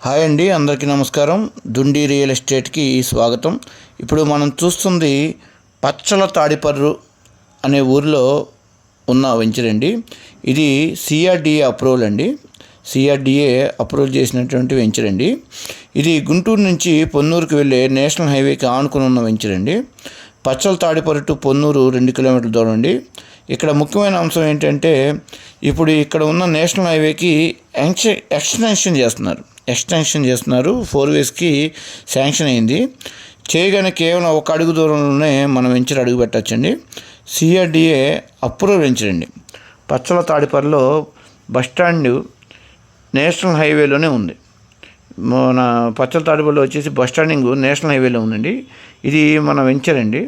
Hi అండి, అందరికీ నమస్కారం. దుండి రియల్ ఎస్టేట్కి స్వాగతం. ఇప్పుడు మనం చూస్తుంది పచ్చల తాడిపర్రు అనే ఊరిలో ఉన్న వెంచర్ అండి. ఇది సిఆర్డిఏ అప్రూవల్ అండి. సిఆర్డిఏ అప్రూవల్ చేసినటువంటి వెంచర్ అండి. ఇది గుంటూరు నుంచి పొన్నూరుకి వెళ్ళే నేషనల్ హైవేకి ఆనుకుని ఉన్న వెంచర్ అండి. పచ్చల తాడిపర్రు టు పొన్నూరు 2 కిలోమీటర్ల దూరం అండి. ఇక్కడ ముఖ్యమైన అంశం ఏంటంటే, ఇప్పుడు ఇక్కడ ఉన్న నేషనల్ హైవేకి ఎక్స్టెన్షన్ చేస్తున్నారు. 4 వేస్కి శాంక్షన్ అయింది. చేయగానే కేవలం 1 అడుగు దూరంలోనే మనం వెంచర్ అడుగు పెట్టచ్చండి. సిఆర్డిఏ అప్రూవల్ వెంచర్ అండి. పచ్చల తాడిపర్రులో బస్టాండ్ నేషనల్ హైవేలోనే ఉంది. మన పచ్చల తాడిపర్రులో వచ్చేసి బస్టాండింగ్ నేషనల్ హైవేలో ఉందండి. ఇది మన వెంచర్ అండి.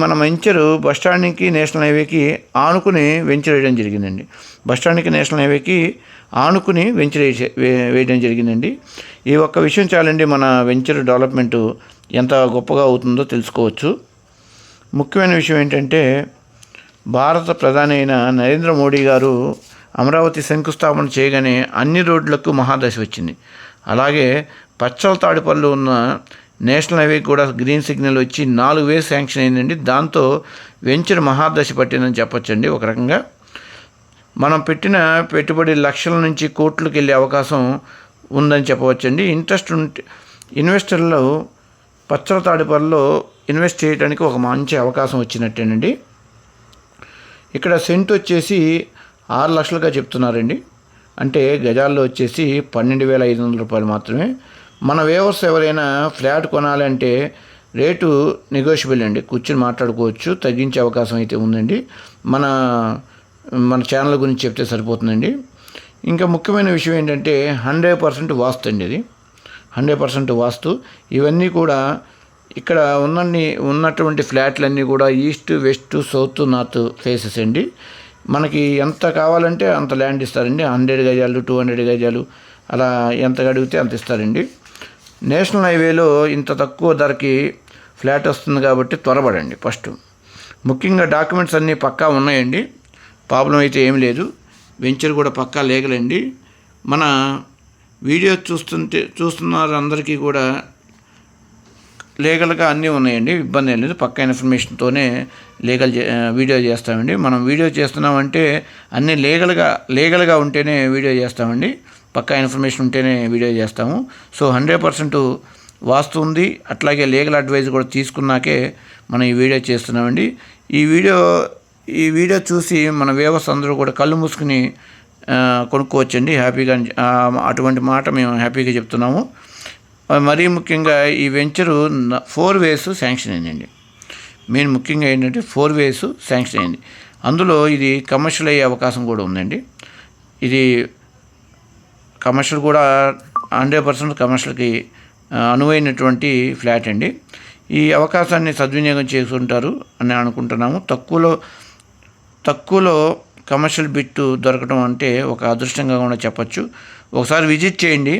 మన వెంచరు బస్టాండ్కి నేషనల్ హైవేకి ఆనుకుని వెంచర్ వేయడం జరిగిందండి. బస్టాండ్కి నేషనల్ హైవేకి ఆనుకుని వెంచర్ వేయడం జరిగిందండి. ఈ ఒక్క విషయం చాలండి మన వెంచర్ డెవలప్మెంట్ ఎంత గొప్పగా అవుతుందో తెలుసుకోవచ్చు. ముఖ్యమైన విషయం ఏంటంటే, భారత ప్రధాని అయిన నరేంద్ర మోడీ గారు అమరావతి శంకుస్థాపన చేయగానే అన్ని రోడ్లకు మహాదశ వచ్చింది. అలాగే పచ్చల తాడిపర్రులో ఉన్న నేషనల్ హైవేకి కూడా గ్రీన్ సిగ్నల్ వచ్చి 4 వేస్ శాంక్షన్ అయిందండి. దాంతో వెంచర్ మహాదశ పట్టిందని చెప్పొచ్చండి. ఒక రకంగా మనం పెట్టిన పెట్టుబడి లక్షల నుంచి కోట్లకు వెళ్ళే అవకాశం ఉందని చెప్పవచ్చండి. ఇంట్రెస్ట్ ఉంటే ఇన్వెస్టర్లు పచ్చల తాడిపర్రులో ఇన్వెస్ట్ చేయడానికి ఒక మంచి అవకాశం వచ్చినట్టేనండి. ఇక్కడ సెంట్ వచ్చేసి 6 లక్షలుగా చెప్తున్నారండి. అంటే గజాల్లో వచ్చేసి 12,500 రూపాయలు మాత్రమే. మన వ్యూవర్స్ ఎవరైనా ఫ్లాట్ కొనాలంటే రేటు నెగోషియబుల్ అండి. కూర్చొని మాట్లాడుకోవచ్చు. తగ్గించే అవకాశం అయితే ఉందండి. మన ఛానల్ గురించి చెప్తే సరిపోతుందండి. ఇంకా ముఖ్యమైన విషయం ఏంటంటే 100% వాస్తు అండి. ఇది 100% వాస్తు. ఇవన్నీ కూడా ఇక్కడ ఉన్నటువంటి ఫ్లాట్లన్నీ కూడా east, west, south, north faces అండి. మనకి ఎంత కావాలంటే అంత ల్యాండ్ ఇస్తారండి. 100 గజాలు, 200 గజాలు అలా ఎంత అడిగితే అంత ఇస్తారండి. నేషనల్ హైవేలో ఇంత తక్కువ ధరకి ఫ్లాట్ వస్తుంది కాబట్టి త్వరపడండి. ఫస్ట్ ముఖ్యంగా డాక్యుమెంట్స్ అన్నీ పక్కా ఉన్నాయండి. ప్రాబ్లం అయితే ఏం లేదు. వెంచర్ కూడా పక్కా లీగలండి. మన వీడియో చూస్తున్నారు అందరికీ కూడా లీగల్గా అన్నీ ఉన్నాయండి. ఇబ్బంది ఏం లేదు. పక్కా ఇన్ఫర్మేషన్తోనే వీడియో చేస్తామండి. మనం వీడియో చేస్తున్నామంటే అన్నీ లీగల్గా ఉంటేనే వీడియో చేస్తామండి. పక్కా ఇన్ఫర్మేషన్ ఉంటేనే వీడియో చేస్తాము. సో 100% వాస్తు ఉంది. అట్లాగే లీగల్ అడ్వైజ్ కూడా తీసుకున్నాకే మనం ఈ వీడియో చేస్తున్నామండి. ఈ వీడియో చూసి మన వ్యూవర్స్ అందరూ కూడా కళ్ళు మూసుకుని కొనుక్కోవచ్చండి హ్యాపీగా. అటువంటి మాట మేము హ్యాపీగా చెప్తున్నాము. మరీ ముఖ్యంగా ఈ వెంచరు 4 వేస్ శాంక్షన్ అయిందండి. మెయిన్ ముఖ్యంగా ఏంటంటే 4 వేస్ శాంక్షన్ అయింది. అందులో ఇది కమర్షియల్ అయ్యే అవకాశం కూడా ఉందండి. ఇది కమర్షియల్ కూడా 100% కమర్షియల్కి అనువైనటువంటి ఫ్లాట్ అండి. ఈ అవకాశాన్ని సద్వినియోగం చేసుకుంటారు అని అనుకుంటున్నాము. తక్కువలో కమర్షియల్ బిట్టు దొరకడం అంటే ఒక అదృష్టంగా కూడా చెప్పచ్చు. ఒకసారి విజిట్ చేయండి.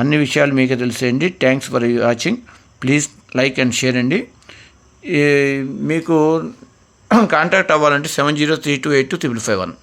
అన్ని విషయాలు మీకే తెలిసేయండి. Thanks for watching. Please like and share అండి. మీకు కాంటాక్ట్ అవ్వాలంటే 7032825551.